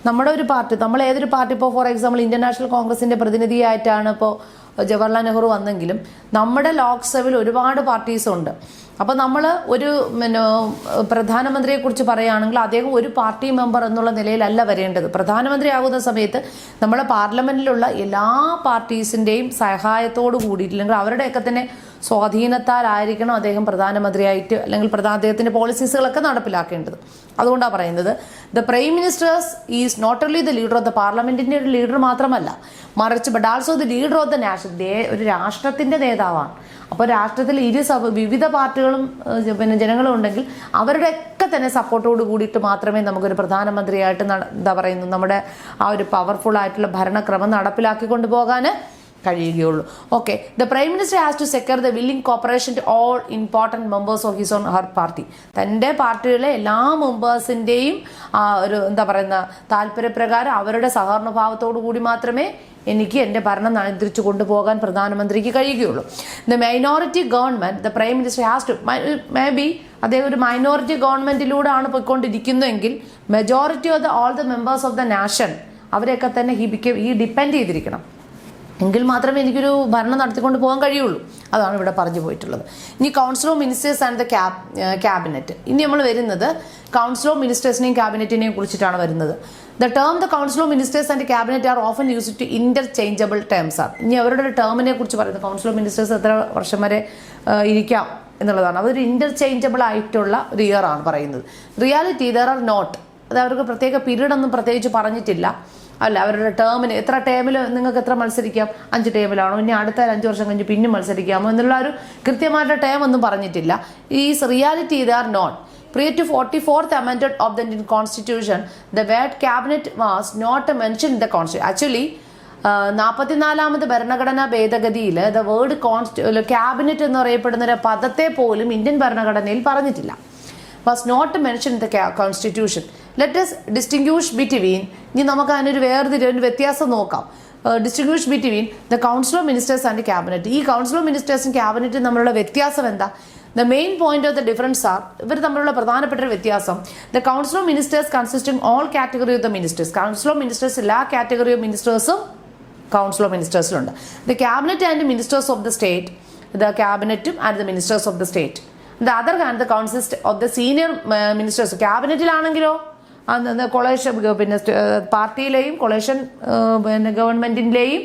നമ്മുടെ ഒരു party, നമ്മൾ ഏതൊരു party, ഇപ്പോൾ for example Indian national കോൺഗ്രസിന്റെ പ്രതിനിധിയായിട്ടാണ് ഇപ്പോൾ ജവഹർലാൽ നെഹ്റു വന്നെങ്കിലും നമ്മുടെ ലോക്സഭയിൽ ഒരുപാട് പാർട്ടീസ് ഉണ്ട്. അപ്പോൾ നമ്മൾ ഒരു പ്രധാനമന്ത്രിയെക്കുറിച്ച് പറയുകയാണെങ്കിൽ അദ്ദേഹം ഒരു പാർട്ടി മെമ്പർ എന്നുള്ള നിലയിലല്ല വരേണ്ടത്. പ്രധാനമന്ത്രിയാകുന്ന സമയത്ത് നമ്മളെ പാർലമെന്റിലുള്ള എല്ലാ പാർട്ടീസിൻ്റെയും സഹായത്തോട് കൂടിയിട്ട് അല്ലെങ്കിൽ അവരുടെയൊക്കെ തന്നെ സ്വാധീനത്താലായിരിക്കണം അദ്ദേഹം പ്രധാനമന്ത്രിയായിട്ട് അല്ലെങ്കിൽ അദ്ദേഹത്തിൻ്റെ പോളിസീസുകളൊക്കെ നടപ്പിലാക്കേണ്ടത്. അതുകൊണ്ടാണ് പറയുന്നത് the prime ministers is not only the leader of the പാർലമെന്റിൻ്റെ ഒരു ലീഡർ മാത്രമല്ല, മറിച്ച് but also the leader of the nation, ഒരു രാഷ്ട്രത്തിൻ്റെ നേതാവാണ്. അപ്പോൾ രാഷ്ട്രത്തിൽ വിവിധ പാർട്ടികളും ജനങ്ങളും ഉണ്ടെങ്കിൽ അവരുടെയൊക്കെ തന്നെ സപ്പോർട്ടോട് കൂടിയിട്ട് മാത്രമേ നമുക്കൊരു പ്രധാനമന്ത്രിയായിട്ട് എന്താ പറയുന്നത് നമ്മുടെ ആ ഒരു പവർഫുൾ ആയിട്ടുള്ള ഭരണക്രമം നടപ്പിലാക്കിക്കൊണ്ട് പോകാൻ കഴിയുകയുള്ളൂ. Okay, the prime minister has to secure the willing cooperation to all important members of his on her party. തൻ്റെ പാർട്ടിയിലെ എല്ലാ മെമ്പേഴ്സിൻ്റെയും ഒരു എന്താ പറയുന്ന താല്പര്യപ്രകാരം അവരുടെ സഹകരണഭാവത്തോടു കൂടി മാത്രമേ എനിക്ക് എൻ്റെ ഭരണം നിയന്ത്രിച്ചു കൊണ്ടുപോകാൻ പ്രധാനമന്ത്രിക്ക് കഴിയുകയുള്ളൂ. The minority government the prime minister has to may be അദ്ദേഹം ഒരു മൈനോറിറ്റി ഗവൺമെൻറ്റിലൂടെ ആണ് പോയിക്കൊണ്ടിരിക്കുന്നതെങ്കിൽ majority of all the members of the nation അവരെയൊക്കെ തന്നെ ഈ ഡിപ്പെൻഡ് ചെയ്തിരിക്കണം. എങ്കിൽ മാത്രമേ എനിക്കൊരു ഭരണം നടത്തിക്കൊണ്ട് പോകാൻ കഴിയുള്ളൂ. അതാണ് ഇവിടെ പറഞ്ഞു പോയിട്ടുള്ളത്. ഇനി council of ministers and the cabinet. ഇനി നമ്മൾ വരുന്നത് കൗൺസിൽ ഓഫ് മിനിസ്റ്റേഴ്സിനെയും ക്യാബിനറ്റിനെയും കുറിച്ചിട്ടാണ് വരുന്നത്. The term the council of ministers and cabinet are often used to interchangeable terms ആണ്. ഇനി അവരുടെ ഒരു ടേമിനെ കുറിച്ച് പറയുന്നത് കൗൺസിൽ ഓഫ് മിനിസ്റ്റേഴ്സ് എത്ര വർഷം വരെ ഇരിക്കാം എന്നുള്ളതാണ്. അതൊരു ഇന്റർചേഞ്ചബിൾ ആയിട്ടുള്ള ഒരു ഇയർ ആണ് പറയുന്നത്. റിയാലിറ്റി ദർ ആർ നോട്ട്, അത് അവർക്ക് പ്രത്യേക പീരീഡ് ഒന്നും പ്രത്യേകിച്ച് പറഞ്ഞിട്ടില്ല. അല്ല, അവരുടെ ടേമിന് എത്ര ടേമിൽ നിങ്ങൾക്ക് എത്ര മത്സരിക്കാം, 5 ടേമിലാണോ, ഇനി അടുത്ത 5 വർഷം കഴിഞ്ഞ് പിന്നെ മത്സരിക്കാമോ എന്നുള്ള ഒരു കൃത്യമായിട്ട് ടേം ഒന്നും പറഞ്ഞിട്ടില്ല. ഈ reality the are not. Prior to 44th amendment of the Indian Constitution, the word cabinet was not mentioned in the Constitution. Actually, 44ാമത് ഭരണഘടനാ ഭേദഗതിയിൽ ദ വേർഡ് ക്യാബിനറ്റ് എന്ന് പറയപ്പെടുന്ന ഒരു പദത്തെ പോലും ഇന്ത്യൻ ഭരണഘടനയിൽ പറഞ്ഞിട്ടില്ല. Was not mention in the constitution. Let us distinguish between, ഇനി നമുക്ക് അതിനൊരു ഒരു വ്യത്യാസം നോക്കാം. Distinguish between the council of ministers and cabinet. ഈ കൗൺസിൽ ഓഫ് മിനിസ്റ്റേഴ്സും ക്യാബിനറ്റും തമ്മിലുള്ള വ്യത്യാസം എന്താ? The main point of the difference are, ഇവർ തമ്മിലുള്ള പ്രധാനപ്പെട്ട ഒരു വ്യത്യാസം, the council of ministers consisting all category of the ministers. Council of ministers എല്ലാ കാറ്റഗറി ഓഫ് മിനിസ്റ്റേഴ്സും കൗൺസിൽ ഓഫ് മിനിസ്റ്റേഴ്സിലുണ്ട്. The cabinet and ministers of the state, the ക്യാബിനറ്റും and the ministers of the state. The other hand the consist of the senior ministers. ക്യാബിനറ്റിലാണെങ്കിലോ coalition പാർട്ടിയിലെയും coalition ഗവൺമെന്റിന്റെയും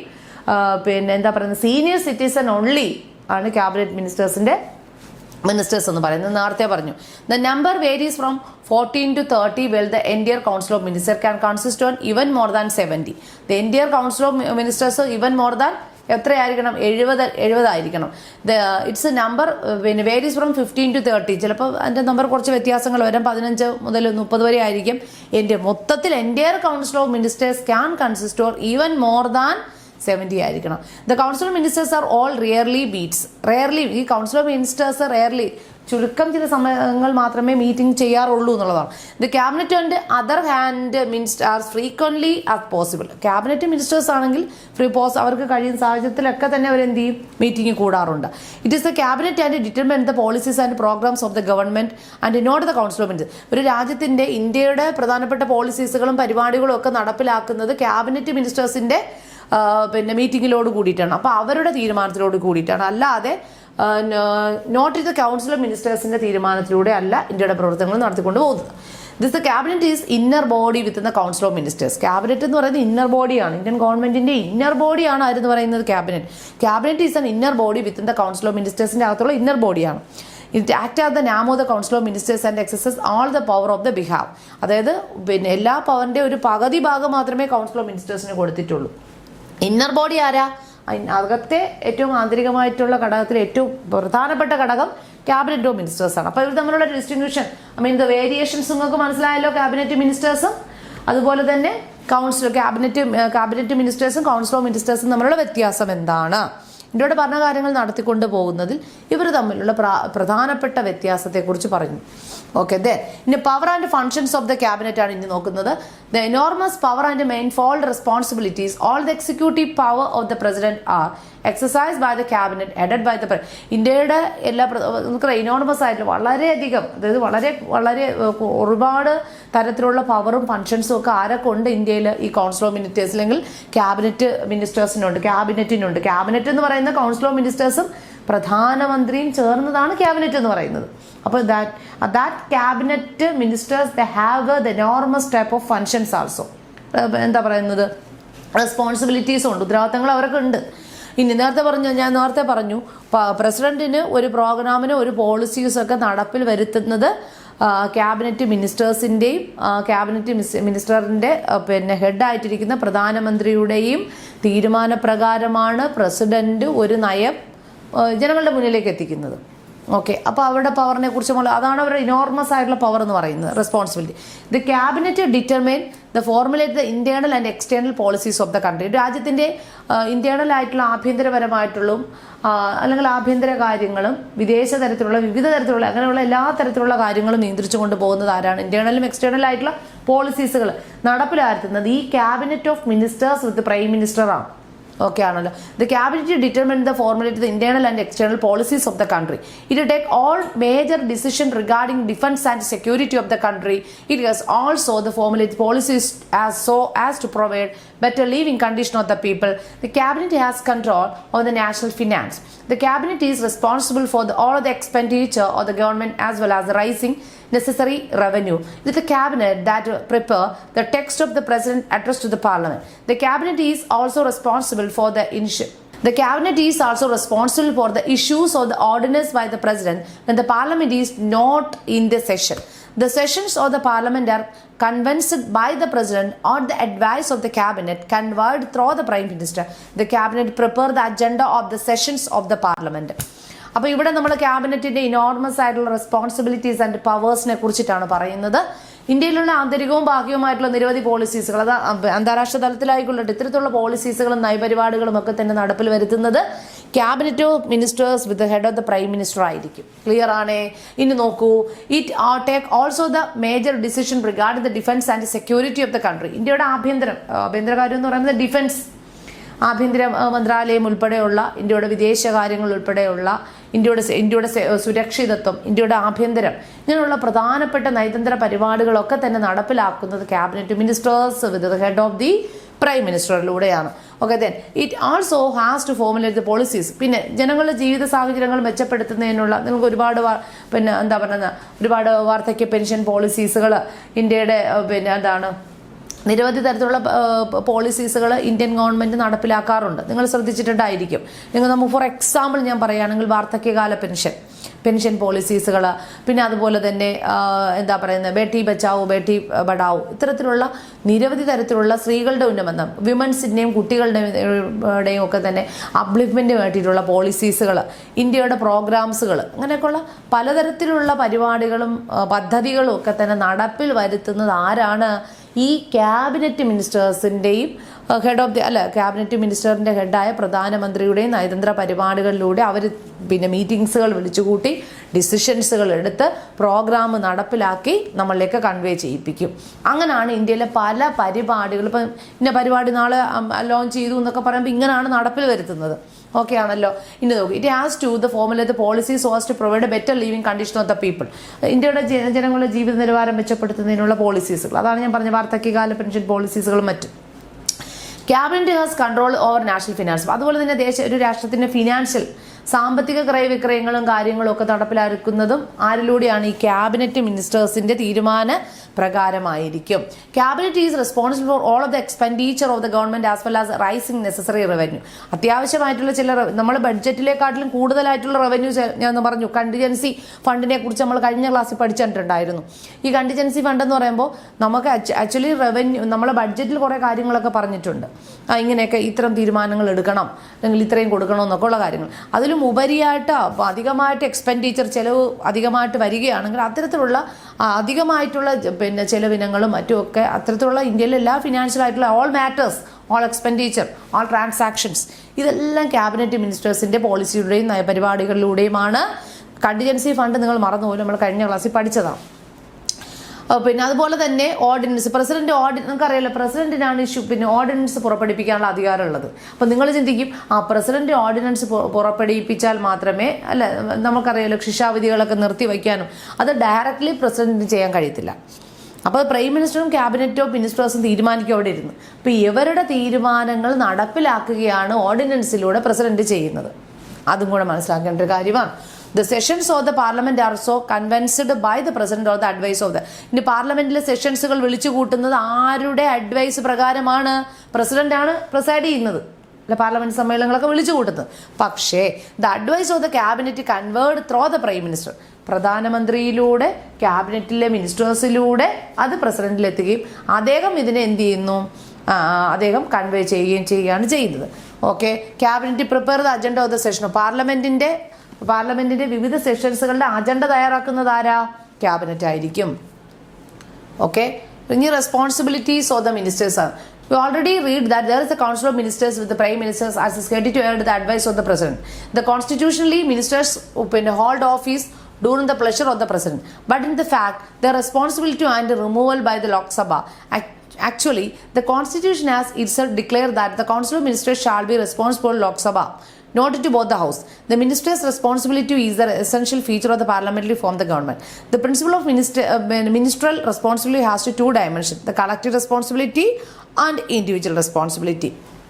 എന്താ പറയുന്നത് senior citizen only ആണ് cabinet ministers എന്ന് പറയുന്നത്. നേരത്തെ പറഞ്ഞു the number varies from 14 to 30 well the entire council of minister can consist on even more than 70. The entire council of ministers even more than എത്രയായിരിക്കണം? 70 ആയിരിക്കണം. ഇറ്റ്സ് നമ്പർ പിന്നെ varies from 15 to 30. ചിലപ്പോൾ അതിൻ്റെ number കുറച്ച് വ്യത്യാസങ്ങൾ വരാം. 15 മുതൽ 30 വരെ ആയിരിക്കും. മൊത്തത്തിൽ entire council of ministers can consist or even more than 70 ആയിരിക്കണം. The council of ministers are all rarely meets. ഈ കൗൺസിൽ ഓഫ് മിനിസ്റ്റേഴ്സ് റിയർലി ചുരുക്കം ചില സമയങ്ങൾ മാത്രമേ മീറ്റിംഗ് ചെയ്യാറുള്ളൂ എന്നുള്ളതാണ്. The cabinet and other hand ministers frequently as possible. Cabinet ministers ആണെങ്കിൽ അവർക്ക് കഴിയുന്ന സാഹചര്യത്തിലൊക്കെ തന്നെ അവർ എന്ത് ചെയ്യും? മീറ്റിംഗ് കൂടാറുണ്ട്. It is the cabinet and determine the policies and programmes of the government and not the council of ministers. ഒരു രാജ്യത്തിന്റെ ഇന്ത്യയുടെ പ്രധാനപ്പെട്ട പോളിസീസുകളും പരിപാടികളും ഒക്കെ നടപ്പിലാക്കുന്നത് ക്യാബിനറ്റ് മിനിസ്റ്റേഴ്സിന്റെ മീറ്റിങ്ങിലോട് കൂടിയിട്ടാണ്. അപ്പോൾ അവരുടെ തീരുമാനത്തിലോട് കൂടിയിട്ടാണ്, അല്ലാതെ നോട്ട് ദ കൗൺസിൽ ഓഫ് മിനിസ്റ്റേഴ്സിന്റെ തീരുമാനത്തിലൂടെ അല്ല ഇന്ത്യയുടെ പ്രവർത്തനങ്ങൾ നടത്തിക്കൊണ്ട് പോകുന്നത്. This cabinet is inner body with the council of ministers. Cabinet എന്ന് പറയുന്നത് ഇന്നർ ബോഡിയാണ്, ഇന്ത്യൻ ഗവൺമെന്റിന്റെ ഇന്നർ ബോഡിയാണ് ആരെന്ന് പറയുന്നത് cabinet. Cabinet is an inner body with the council of മിനിസ്റ്റേഴ്സിന്റെ അകത്തുള്ള ഇന്നർ ബോഡിയാണ്. ഇറ്റ് ആക്ട് ആസ് ദ നാം of the council of ministers and exercises all the power of the behave. അതായത് എല്ലാ പവറിന്റെ ഒരു പകുതി ഭാഗം മാത്രമേ കൗൺസിൽ ഓഫ് മിനിസ്റ്റേഴ്സിന് കൊടുത്തിട്ടുള്ളൂ. ഇന്നർ ബോഡി ആരാ? അകത്തെ ഏറ്റവും ആന്തരികമായിട്ടുള്ള ഘടകത്തിൽ ഏറ്റവും പ്രധാനപ്പെട്ട ഘടകം ക്യാബിനറ്റ് ഓഫ് മിനിസ്റ്റേഴ്സ് ആണ്. അപ്പോൾ ഇവർ തമ്മിലുള്ള ഡിസ്റ്റിങ്ഷൻ ദ വേരിയേഷൻസ് നിങ്ങൾക്ക് മനസ്സിലായല്ലോ. ക്യാബിനറ്റ് മിനിസ്റ്റേഴ്സും അതുപോലെ തന്നെ ക്യാബിനറ്റ് മിനിസ്റ്റേഴ്സും കൗൺസിൽ ഓഫ് മിനിസ്റ്റേഴ്സും തമ്മിലുള്ള വ്യത്യാസം എന്താണ്? ഇന്ത്യയുടെ ഭരണകാര്യങ്ങൾ നടത്തിക്കൊണ്ട് പോകുന്നതിൽ ഇവർ തമ്മിലുള്ള പ്രധാനപ്പെട്ട വ്യത്യാസത്തെക്കുറിച്ച് പറഞ്ഞു. ഓക്കെ, ഇനി power and functions of the cabinet ആണ് ഇനി നോക്കുന്നത്. The enormous power and manifold responsibilities all the executive power of the president are exercise by the cabinet headed by the ഇന്ത്യയുടെ എല്ലാ ഇനോർമസ് ആയിട്ടുള്ള വളരെയധികം, അതായത് വളരെ ഒരുപാട് തരത്തിലുള്ള പവറും ഫങ്ഷൻസും ഒക്കെ ആരൊക്കെ ഉണ്ട് ഇന്ത്യയിൽ? ഈ കൗൺസിൽ ഓഫ് മിനിസ്റ്റേഴ്സ് അല്ലെങ്കിൽ ക്യാബിനറ്റ് മിനിസ്റ്റേഴ്സിനുണ്ട്, ക്യാബിനറ്റിനുണ്ട്. ക്യാബിനറ്റ് എന്ന് പറയുന്നത് പറയുന്ന കൗൺസിൽ ഓഫ് മിനിസ്റ്റേഴ്സും പ്രധാനമന്ത്രിയും ചേർന്നതാണ് ക്യാബിനറ്റ് എന്ന് പറയുന്നത്. അപ്പോൾ that cabinet ministers they have the enormous type of functions also. എന്താ പറയുന്നത്, റെസ്പോൺസിബിലിറ്റീസും ഉണ്ട്, ഉത്തരവാദിത്തങ്ങൾ അവർക്ക് ഉണ്ട്. ഇനി ഞാൻ നേരത്തെ പറഞ്ഞു പ്രസിഡന്റിന് ഒരു പ്രോഗ്രാമിന് ഒരു പോളിസീസൊക്കെ നടപ്പിൽ വരുത്തുന്നത് ക്യാബിനറ്റ് മിനിസ്റ്റേഴ്സിൻ്റെയും ക്യാബിനറ്റ് മിനിസ്റ്ററിൻ്റെ ഹെഡായിട്ടിരിക്കുന്ന പ്രധാനമന്ത്രിയുടെയും തീരുമാനപ്രകാരമാണ് പ്രസിഡന്റ് ഒരു നയം ജനങ്ങളുടെ മുന്നിലേക്ക് എത്തിക്കുന്നത്. ഓക്കെ, അപ്പോൾ അവരുടെ പവറിനെ കുറിച്ച് അതാണ് അവരുടെ ഇനോർമസ് ആയിട്ടുള്ള പവർ എന്ന് പറയുന്നത്, responsibility. The cabinet determine the formulate the internal and external policies of the country. രാജ്യത്തിൻ്റെ ഇന്റേണൽ ആയിട്ടുള്ള ആഭ്യന്തരപരമായിട്ടുള്ള അല്ലെങ്കിൽ ആഭ്യന്തര കാര്യങ്ങളും വിദേശ തരത്തിലുള്ള വിവിധ തരത്തിലുള്ള അങ്ങനെയുള്ള എല്ലാ തരത്തിലുള്ള കാര്യങ്ങളും നിയന്ത്രിച്ചു കൊണ്ട് പോകുന്നത് ആരാണ്? ഇന്റേണലും എക്സ്റ്റേണൽ ആയിട്ടുള്ള പോളിസീസുകൾ നടപ്പിലാക്കുന്നത് ഈ cabinet of ministers with prime മിനിസ്റ്ററാണ്. ഓക്കെ ആണല്ലോ. The cabinet determine the formulate the internal and external policies of the country. It take all major decision regarding defence and security of the country. It has also the formulate policies as to provide better living condition of the people. The cabinet has control of the national finance. The cabinet is responsible for all of the expenditure of the government as well as the rising necessary revenue. It is the cabinet that prepare the text of the president address to the parliament. The cabinet is also responsible for the The cabinet is also responsible for the issues of the ordinance by the president when the parliament is not in the session. The sessions of the parliament are convened by the president or the advice of the cabinet convened through the prime minister. The cabinet prepare the agenda of the sessions of the parliament. അപ്പോൾ ഇവിടെ നമ്മൾ ക്യാബിനറ്റിന്റെ enormous ആയിട്ടുള്ള responsibilities and പവേഴ്സിനെ കുറിച്ചിട്ടാണ് പറയുന്നത്. ഇന്ത്യയിലുള്ള ആന്തരികവും ബാഹ്യവുമായിട്ടുള്ള നിരവധി പോളിസീസുകൾ, അത് അന്താരാഷ്ട്ര തലത്തിലായിക്കൊള്ളട്ടെ, ഇത്തരത്തിലുള്ള പോളിസീസുകളും നയപരിപാടികളും ഒക്കെ തന്നെ നടപ്പിൽ വരുത്തുന്നത് cabinet of ministers with the head of the prime minister ആയിരിക്കും. ക്ലിയർ ആണേ? ഇനി നോക്കൂ, it take also the major decision regarding the defence and security of the country. ഇന്ത്യയുടെ ആഭ്യന്തര കാര്യം എന്ന് പറയുന്നത് ഡിഫൻസ്, ആഭ്യന്തര മന്ത്രാലയം ഉൾപ്പെടെയുള്ള ഇന്ത്യയുടെ വിദേശകാര്യങ്ങൾ ഉൾപ്പെടെയുള്ള ഇന്ത്യയുടെ സുരക്ഷിതത്വം, ഇന്ത്യയുടെ ആഭ്യന്തരം, ഇങ്ങനെയുള്ള പ്രധാനപ്പെട്ട നയതന്ത്ര പരിപാടികളൊക്കെ തന്നെ നടപ്പിലാക്കുന്നത് cabinet ministers with the head of the prime മിനിസ്റ്ററിലൂടെയാണ്. Okay, then it also has to formulate the policies. പിന്നെ ജനങ്ങളുടെ ജീവിത സാഹചര്യങ്ങൾ മെച്ചപ്പെടുത്തുന്നതിനുള്ള നിങ്ങൾക്ക് ഒരുപാട് ഒരുപാട് വാർദ്ധക്യ പെൻഷൻ പോളിസീസുകൾ ഇന്ത്യയുടെ നിരവധി തരത്തിലുള്ള പോളിസീസുകൾ ഇന്ത്യൻ ഗവൺമെന്റ് നടപ്പിലാക്കാറുണ്ട്. നിങ്ങൾ ശ്രദ്ധിച്ചിട്ടുണ്ടായിരിക്കും. നമുക്ക് ഫോർ എക്സാമ്പിൾ ഞാൻ പറയുകയാണെങ്കിൽ വാർദ്ധക്യകാല പെൻഷൻ പോളിസീസുകൾ, പിന്നെ അതുപോലെ തന്നെ ബേട്ടി ബച്ചാവോ ബേട്ടി പഠാവോ, ഇത്തരത്തിലുള്ള നിരവധി തരത്തിലുള്ള സ്ത്രീകളുടെ ഉന്നമനം, വിമൻസിൻ്റെയും കുട്ടികളുടെയും ഒക്കെ തന്നെ അപ്ലിഫ്റ്റ്മെൻറ്റിന് വേണ്ടിയിട്ടുള്ള പോളിസീസുകൾ, ഇന്ത്യയുടെ പ്രോഗ്രാംസുകൾ, അങ്ങനെയൊക്കെയുള്ള പലതരത്തിലുള്ള പരിപാടികളും പദ്ധതികളും ഒക്കെ തന്നെ നടപ്പിൽ വരുത്തുന്നത് ആരാണ്? ഈ ക്യാബിനറ്റ് മിനിസ്റ്റേഴ്സിൻ്റെയും ക്യാബിനറ്റ് മിനിസ്റ്ററിൻ്റെ ഹെഡായ പ്രധാനമന്ത്രിയുടെയും നയതന്ത്ര പരിപാടികളിലൂടെ അവർ മീറ്റിംഗ്സുകൾ വിളിച്ചുകൂട്ടി ഡിസിഷൻസുകൾ എടുത്ത് പ്രോഗ്രാം നടപ്പിലാക്കി നമ്മളിലേക്ക് കൺവേ ചെയ്യിപ്പിക്കും. അങ്ങനെയാണ് ഇന്ത്യയിലെ പല പരിപാടികൾ, ഇപ്പം ഇന്ന പരിപാടി നാളെ ലോഞ്ച് ചെയ്തു എന്നൊക്കെ പറയുമ്പോൾ ഇങ്ങനെയാണ് നടപ്പിൽ വരുത്തുന്നത്. ഓക്കെ ആണല്ലോ. ഇനി നോക്കി, it has to the formulate the policies so as to provide a better living condition of the people. ഇന്ത്യയുടെ ജനങ്ങളുടെ ജീവിത നിലവാരം മെച്ചപ്പെടുത്തുന്നതിനുള്ള പോളിസീസുകൾ, അതാണ് ഞാൻ പറഞ്ഞ വാർദ്ധക്യകാല പെൻഷൻ പോളിസീസുകളും മറ്റും. Cabinet has control over national finance. അതുപോലെ തന്നെ ഒരു രാഷ്ട്രത്തിന്റെ ഫിനാൻഷ്യൽ സാമ്പത്തിക ക്രയവിക്രയങ്ങളും കാര്യങ്ങളും ഒക്കെ നടപ്പിലാക്കുന്നതും ആരിലൂടെയാണ്? ഈ ക്യാബിനറ്റ് മിനിസ്റ്റേഴ്സിന്റെ തീരുമാന പ്രകാരമായിരിക്കും. Cabinet is responsible for all of the expenditure of the government as well as raising necessary revenue. അത്യാവശ്യമായിട്ടുള്ള ചില നമ്മൾ ബഡ്ജറ്റിലേക്കാട്ടിലും കൂടുതലായിട്ടുള്ള റവന്യൂ ഞാൻ പറഞ്ഞു. കണ്ടിജൻസി ഫണ്ടിനെ കുറിച്ച് നമ്മൾ കഴിഞ്ഞ ക്ലാസ്സിൽ പഠിച്ചിട്ടുണ്ടായിരുന്നു. ഈ കണ്ടിജൻസി ഫണ്ട് എന്ന് പറയുമ്പോൾ നമുക്ക് ആക്ച്വലി റവന്യൂ നമ്മളെ ബഡ്ജറ്റിൽ കുറേ കാര്യങ്ങളൊക്കെ പറഞ്ഞിട്ടുണ്ട്. ഇങ്ങനെയൊക്കെ ഇത്തരം തീരുമാനങ്ങൾ എടുക്കണം, അല്ലെങ്കിൽ ഇത്രയും കൊടുക്കണം എന്നൊക്കെ ഉള്ള കാര്യങ്ങൾ. അതിലും ഉപരിയായിട്ട് അധികമായിട്ട് എക്സ്പെൻഡിച്ചർ ചെലവ് അധികമായിട്ട് വരികയാണെങ്കിൽ അത്തരത്തിലുള്ള അധികമായിട്ടുള്ള ചെലവിനങ്ങളും മറ്റുമൊക്കെ അത്തരത്തിലുള്ള ഇന്ത്യയിലെ എല്ലാ ഫിനാൻഷ്യൽ ആയിട്ടുള്ള all matters, all expenditure, all transactions, ഇതെല്ലാം ക്യാബിനറ്റ് മിനിസ്റ്റേഴ്സിന്റെ പോളിസിയുടെയും നയപരിപാടികളിലൂടെയുമാണ്. കണ്ടിജൻസി ഫണ്ട് നിങ്ങൾ മറന്നുപോലും, നമ്മൾ കഴിഞ്ഞ ക്ലാസ്സിൽ പഠിച്ചതാണ്. പിന്നെ അതുപോലെ തന്നെ ഓർഡിനൻസ്, നമുക്കറിയാലോ പ്രസിഡന്റിനാണ് ഓർഡിനൻസ് പുറപ്പെടുവിക്കാനുള്ള അധികാരമുള്ളത്. അപ്പം നിങ്ങൾ ചിന്തിക്കും, പ്രസിഡന്റ് ഓർഡിനൻസ് പുറപ്പെടുവിപ്പിച്ചാൽ മാത്രമേ നമുക്കറിയാലോ ശിക്ഷാവിധികളൊക്കെ നിർത്തിവെക്കാനും അത് ഡയറക്റ്റ്ലി പ്രസിഡന്റിന് ചെയ്യാൻ കഴിയത്തില്ല. അപ്പോൾ പ്രൈം മിനിസ്റ്ററും ക്യാബിനറ്റോ മിനിസ്റ്റേഴ്സും തീരുമാനിക്കും അവിടെ ഇരുന്ന്. അപ്പോൾ ഇവരുടെ തീരുമാനങ്ങൾ നടപ്പിലാക്കുകയാണ് ഓർഡിനൻസിലൂടെ പ്രസിഡന്റ് ചെയ്യുന്നത്. അതും കൂടെ മനസ്സിലാക്കേണ്ട ഒരു കാര്യമാണ്. The sessions of the parliament are so convinced by the president or the advice of the. ഇനി പാർലമെന്റിലെ സെഷൻസുകൾ വിളിച്ചു കൂട്ടുന്നത് ആരുടെ അഡ്വൈസ് പ്രകാരമാണ്? പ്രസിഡന്റ് ആണ് പ്രിസൈഡ് ചെയ്യുന്നത്, അല്ല പാർലമെന്റ് സമ്മേളനങ്ങളൊക്കെ വിളിച്ചു കൂട്ടുന്നത്. പക്ഷേ the advice of the cabinet conveyed through the prime minister, പ്രധാനമന്ത്രിയിലൂടെ ക്യാബിനറ്റിലെ മിനിസ്റ്റേഴ്സിലൂടെ അത് പ്രസിഡന്റിലെത്തുകയും അദ്ദേഹം ഇതിനെ എന്ത് ചെയ്യുന്നു, അദ്ദേഹം കൺവേ ചെയ്യുകയാണ് ചെയ്യുന്നത്. Okay, cabinet prepare the agenda of the session. പാർലമെന്റിന്റെ വിവിധ സെഷൻസുകളുടെ അജണ്ട തയ്യാറാക്കുന്നത് ആരാ? ക്യാബിനറ്റ് ആയിരിക്കും. ഓക്കെ, ഇനി റെസ്പോൺസിബിലിറ്റീസ് ഓഫ് ദ മിനിസ്റ്റേഴ്സ് ആണ്. We already read that there is a council of ministers with the prime ministers as is ready to aid the advice of the president. The constitutionally ministers hold office during the pleasure of the president, but in the fact their responsibility and removal by the Lok Sabha. Actually, the constitution has itself declared that the council of ministers shall be responsible to Lok Sabha, not to both the house. The minister's responsibility is the essential feature of the parliamentary form of the government. The principle of ministerial responsibility has two dimensions: the collective responsibility and individual responsibility.